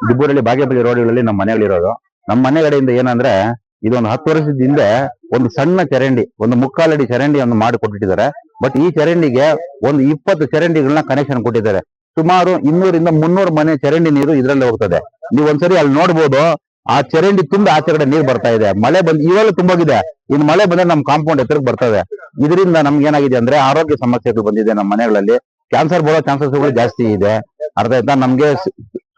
ದಿಬ್ಬೂರಲ್ಲಿ ಬಾಗೇಪಲ್ಲಿ ರೋಡ್ಗಳಲ್ಲಿ ನಮ್ಮ ಮನೆಗಳಿರೋದು. ನಮ್ಮ ಮನೆಗಳಿಂದ ಏನಂದ್ರೆ ಇದೊಂದು 10 ವರ್ಷದ ಹಿಂದೆ ಒಂದು ಸಣ್ಣ ಚರಂಡಿ, ಒಂದು ಮುಕ್ಕಾಲಡಿ ಚರಂಡಿ ಒಂದು ಮಾಡಿ ಕೊಟ್ಟಿದ್ದಾರೆ. ಬಟ್ ಈ ಚರಂಡಿಗೆ ಒಂದು 20 ಚರಂಡಿಗಳನ್ನ ಕನೆಕ್ಷನ್ ಕೊಟ್ಟಿದ್ದಾರೆ. ಸುಮಾರು 200 ಇಂದ 300 ಮನೆ ಚರಂಡಿ ನೀರು ಇದ್ರಲ್ಲಿ ಹೋಗ್ತದೆ. ನೀವು ಒಂದ್ಸರಿ ಅಲ್ಲಿ ನೋಡ್ಬೋದು, ಆ ಚರಂಡಿ ತುಂಬ ಆಚೆ ಕಡೆ ನೀರು ಬರ್ತಾ ಇದೆ. ಮಳೆ ಬಂದ್ ಇವೆಲ್ಲ ತುಂಬೋಗಿದೆ. ಇನ್ನು ಮಳೆ ಬಂದ್ರೆ ನಮ್ ಕಾಂಪೌಂಡ್ ಎತ್ತರಕ್ಕೆ ಬರ್ತದೆ. ಇದರಿಂದ ನಮ್ಗೆ ಏನಾಗಿದೆ ಅಂದ್ರೆ ಆರೋಗ್ಯ ಸಮಸ್ಯೆಗಳು ಬಂದಿದೆ. ನಮ್ಮ ಮನೆಗಳಲ್ಲಿ ಕ್ಯಾನ್ಸರ್ ಬರೋ ಚಾನ್ಸಸ್ಗಳು ಜಾಸ್ತಿ ಇದೆ. ಅರ್ಥ ಆಯ್ತಾ? ನಮ್ಗೆ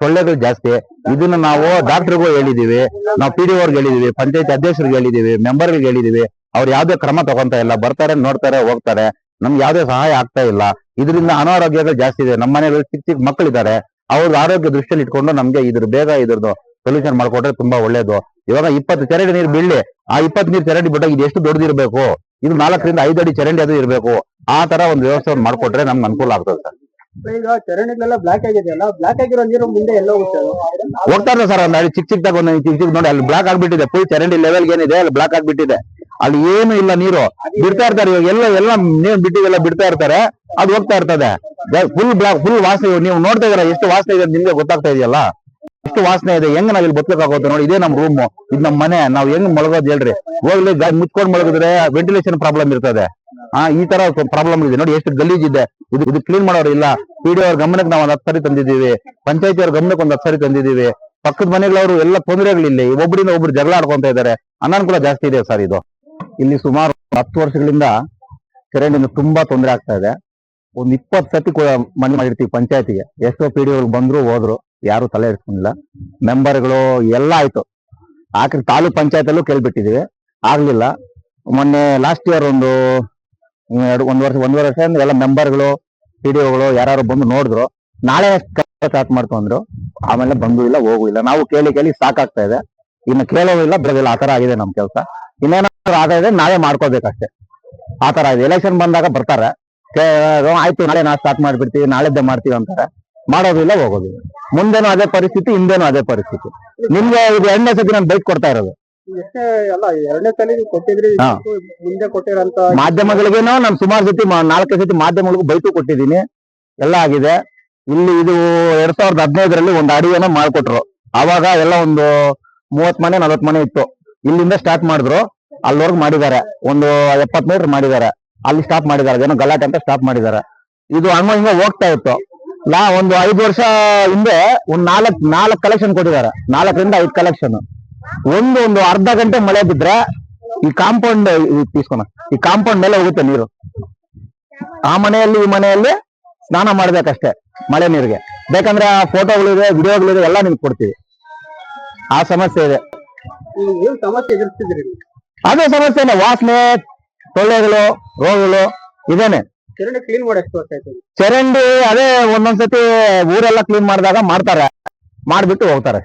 ಸೊಳ್ಳೆಗಳು ಜಾಸ್ತಿ. ಇದನ್ನ ನಾವು ಡಾಕ್ಟರ್ಗೂ ಹೇಳಿದೀವಿ, ನಾವು PDO ಅವ್ರಿಗೆ ಹೇಳಿದೀವಿ, ಪಂಚಾಯತ್ ಅಧ್ಯಕ್ಷರಿಗೆ ಹೇಳಿದೀವಿ, ಮೆಂಬರ್ಗಳಿಗೆ ಹೇಳಿದೀವಿ. ಅವ್ರು ಯಾವ್ದೇ ಕ್ರಮ ತಗೊಂತ ಇಲ್ಲ. ಬರ್ತಾರೆ, ನೋಡ್ತಾರೆ, ಹೋಗ್ತಾರೆ. ನಮ್ಗೆ ಯಾವ್ದೇ ಸಹಾಯ ಆಗ್ತಾ ಇಲ್ಲ. ಇದರಿಂದ ಅನಾರೋಗ್ಯಗಳು ಜಾಸ್ತಿ ಇದೆ. ನಮ್ಮ ಮನೆಯಲ್ಲಿ ಚಿಕ್ಕ ಚಿಕ್ಕ ಮಕ್ಕಳಿದ್ದಾರೆ. ಅವ್ರ ಆರೋಗ್ಯ ದೃಷ್ಟಿಯಲ್ಲಿ ಇಟ್ಕೊಂಡು ನಮ್ಗೆ ಇದ್ರದ್ದು ಸೊಲ್ಯೂಷನ್ ಮಾಡ್ಕೊಟ್ರೆ ತುಂಬಾ ಒಳ್ಳೇದು. ಇವಾಗ 20 ಚರಂಡಿ ನೀರು ಬೀಳಿ, ಆ 20 ನೀರು ಚರಂಡಿ ಬಿಟ್ಟಾಗ ಇದು ಎಷ್ಟು ದೊಡ್ಡದಿರ್ಬೇಕು? ಇದು 4 ರಿಂದ 5 ಅಡಿ ಚರಂಡಿ ಅದು ಇರ್ಬೇಕು. ಆ ತರ ಒಂದು ವ್ಯವಸ್ಥೆ ಮಾಡ್ಕೊಟ್ರೆ ನಮ್ಗೆ ಅನುಕೂಲ ಆಗ್ತದೆ ಸರ್. ಈಗ ಚರಂಡಿಗಳೆಲ್ಲ ಬ್ಲಾಕ್ ಆಗಿದೆಯಲ್ಲ, ಬ್ಲಾಕ್ ಆಗಿರೋ ನೀರು ಮುಂದೆ ಎಲ್ಲ ಹೋಗ್ತಾ ಇದೆ ಸರ್. ಒಂದು ಚಿಕ್ಕ ಚಿಕ್ಕದಾಗ ಒಂದು ಚಿಕ್ಕ ನೋಡಿ, ಅಲ್ಲಿ ಬ್ಲಾಕ್ ಆಗ್ಬಿಟ್ಟಿದೆ. ಫುಲ್ ಚರಂಡಿ ಲೆವೆಲ್ ಏನಿದೆ ಅಲ್ಲಿ ಬ್ಲಾಕ್ ಆಗ್ಬಿಟ್ಟಿದೆ. ಅಲ್ಲಿ ಏನು ಇಲ್ಲ, ನೀರು ಬಿಡ್ತಾ ಇರ್ತಾರೆ. ಇವಾಗ ಎಲ್ಲ ನೀರು ಬಿಟ್ಟಿಗೆಲ್ಲ ಬಿಡ್ತಾ ಇರ್ತಾರೆ, ಅದು ಹೋಗ್ತಾ ಇರ್ತದೆ. ಫುಲ್ ವಾಸನೆ. ನೀವು ನೋಡ್ತಾ ಇದಾರೆ ಎಷ್ಟು ವಾಸನೆ ಇದೆ ನಿಮ್ಗೆ ಗೊತ್ತಾಗ್ತಾ ಇದೆಯಲ್ಲ, ಎಷ್ಟು ವಾಸನೆ ಇದೆ. ಹೆಂಗ್ ನಾವ್ ಇಲ್ಲಿ ಬದುಕಬೇಕಾಗುತ್ತೆ ನೋಡಿ. ಇದೇ ನಮ್ ರೂಮ್, ಇದು ನಮ್ ಮನೆ. ನಾವ್ ಹೆಂಗ್ ಮಲಗೋದು ಹೇಳ್ರಿ? ಹೋಗ್ಲಿ ಮುಚ್ಕೊಂಡ್ ಮಲಗಿದ್ರೆ ವೆಂಟಿಲೇಷನ್ ಪ್ರಾಬ್ಲಮ್ ಇರ್ತದೆ. ಈ ತರ ಪ್ರಾಬ್ಲಮ್ ಇದೆ ನೋಡಿ. ಎಷ್ಟು ಗಲೀಜ್ ಇದೆ. ಇದು ಕ್ಲೀನ್ ಮಾಡೋರು ಇಲ್ಲ. PDO ಅವ್ರ ಗಮನಕ್ಕೆ ನಾವು 10 ಸರಿ ತಂದಿದ್ದೀವಿ, ಪಂಚಾಯತಿ ಅವ್ರ ಗಮನಕ್ಕೆ ಒಂದು 10 ಸರಿ ತಂದಿದ್ದೀವಿ. ಪಕ್ಕದ ಮನೆಗಳವರು ಎಲ್ಲ ತೊಂದರೆಗಳಿಲ್ಲ. ಒಬ್ಬರಿಂದ ಒಬ್ರು ಜಗಳ ಆಡ್ಕೊಂತ ಇದ್ದಾರೆ. ಅನಾನುಕೂಲ ಜಾಸ್ತಿ ಇದೆ ಸರ್. ಇದು ಇಲ್ಲಿ ಸುಮಾರು 10 ವರ್ಷಗಳಿಂದ ಚರಂಡಿಯಿಂದ ತುಂಬಾ ತೊಂದರೆ ಆಗ್ತಾ ಇದೆ. ಒಂದು 20 ಸತಿ ಮನೆ ಮಾಡಿರ್ತೀವಿ ಪಂಚಾಯತಿಗೆ. ಎಷ್ಟೋ PDO ಬಂದ್ರು ಹೋದ್ರು, ಯಾರು ತಲೆ ಇಡ್ಸ್ಕೊಂಡಿಲ್ಲ. ಮೆಂಬರ್ಗಳು ಎಲ್ಲ ಆಯ್ತು. ಆಖರಿ ತಾಲೂಕ್ ಪಂಚಾಯತ್ ಅಲ್ಲೂ ಕೇಳ್ಬಿಟ್ಟಿದೀವಿ, ಆಗ್ಲಿಲ್ಲ. ಮೊನ್ನೆ ಲಾಸ್ಟ್ ಇಯರ್ ಒಂದೂವರೆ ವರ್ಷ ಎಲ್ಲ ಮೆಂಬರ್ಗಳು PDOಗಳು ಯಾರು ಬಂದು ನೋಡಿದ್ರು. ನಾಳೆ ಸ್ಟಾರ್ಟ್ ಮಾಡ್ತು ಅಂದ್ರು. ಆಮೇಲೆ ಬಂದು ಇಲ್ಲ, ಹೋಗು ಇಲ್ಲ. ನಾವು ಕೇಳಿ ಸಾಕಾಗ್ತಾ ಇದೆ. ಇನ್ನು ಕೇಳೋದಿಲ್ಲ, ಬರೋದಿಲ್ಲ. ಆತರ ಆಗಿದೆ ನಮ್ ಕೆಲಸ. ಇನ್ನೇನಾದ್ರು ಆಗ್ತಾ ಇದೆ, ನಾವೇ ಮಾಡ್ಕೋಬೇಕಷ್ಟೇ. ಆತರ ಇದೆ. ಎಲೆಕ್ಷನ್ ಬಂದಾಗ ಬರ್ತಾರೆ, ಆಯ್ತು ನಾಳೆ ನಾವು ಸ್ಟಾರ್ಟ್ ಮಾಡ್ಬಿಡ್ತೀವಿ, ನಾಳೆದ್ದೇ ಮಾಡ್ತೀವಿ ಅಂತಾರೆ. ಮಾಡೋದಿಲ್ಲ, ಹೋಗೋದಿಲ್ಲ. ಮುಂದೇನು ಅದೇ ಪರಿಸ್ಥಿತಿ, ಹಿಂದೇನು ಅದೇ ಪರಿಸ್ಥಿತಿ. ನಿಮ್ಗೆ ಇದು 2ನೇ ಸತಿ ನಾನು ಬೈಕ್ ಕೊಡ್ತಾ ಇರೋದು. ಮಾಧ್ಯಮಗಳಿಗೇನೋ ನಾನು ಸುಮಾರು ಸತಿ 4 ಸತಿ ಮಾಧ್ಯಮಗಳಿಗೂ ಬೈಕು ಕೊಟ್ಟಿದ್ದೀನಿ. ಎಲ್ಲ ಆಗಿದೆ. ಇಲ್ಲಿ ಇದು 2015ರಲ್ಲಿ ಒಂದು ಅಡಿಗೆನ ಮಾಡ್ಕೊಟ್ರು. ಅವಾಗ ಎಲ್ಲ ಒಂದು 30 ಮನೆ 40 ಮನೆ ಇತ್ತು. ಇಲ್ಲಿಂದ ಸ್ಟಾರ್ಟ್ ಮಾಡಿದ್ರು, ಅಲ್ಲಿವರೆಗೂ ಮಾಡಿದ್ದಾರೆ. ಒಂದು 70 ಮೀಟರ್ ಮಾಡಿದ್ದಾರೆ. ಅಲ್ಲಿ ಸ್ಟಾಪ್ ಮಾಡಿದ್ದಾರೆ. ಏನೋ ಗಲಾಟೆ ಅಂತ ಸ್ಟಾಪ್ ಮಾಡಿದ್ದಾರೆ. ಇದು ಹಂಗ ಹೋಗ್ತಾ ಇತ್ತು. ಒಂದು 5 ವರ್ಷ ಹಿಂದೆ ಒಂದು 4 ಕಲೆಕ್ಷನ್ ಕೊಟ್ಟಿದ್ದಾರೆ. 4 ರಿಂದ 5 ಕಲೆಕ್ಷನ್. ಒಂದು ಅರ್ಧ ಗಂಟೆ ಮಳೆ ಬಿದ್ರೆ ಈ ಕಾಂಪೌಂಡ್ ಈ ಕಾಂಪೌಂಡ್ ಮೇಲೆ ಹೋಗುತ್ತೆ ನೀರು. ಆ ಮನೆಯಲ್ಲಿ ಈ ಮನೆಯಲ್ಲಿ ಸ್ನಾನ ಮಾಡ್ಬೇಕಷ್ಟೇ ಮಳೆ ನೀರಿಗೆ. ಬೇಕಂದ್ರೆ ಆ ಫೋಟೋಗಳಿದೆ, ವಿಡಿಯೋಗಳಿದೆ, ಎಲ್ಲ ನಿಮ್ಗೆ ಕೊಡ್ತೀವಿ. ಆ ಸಮಸ್ಯೆ ಇದೆ. ಅದೇ ಸಮಸ್ಯೆನೆ, ವಾಸನೆ, ಸೊಳ್ಳೆಗಳು, ರೋಗಗಳು ಇದೇನೆ. ಚರಂಡಿ ಕ್ಲೀನ್ ಮಾಡಿ ಎಷ್ಟು ವರ್ಷ ಆಯ್ತು? ಚರಂಡಿ ಅದೇ ಒಂದೊಂದ್ಸತಿ ಊರೆಲ್ಲ ಕ್ಲೀನ್ ಮಾಡಿದಾಗ ಮಾಡ್ತಾರೆ, ಮಾಡ್ಬಿಟ್ಟು ಹೋಗ್ತಾರೆ.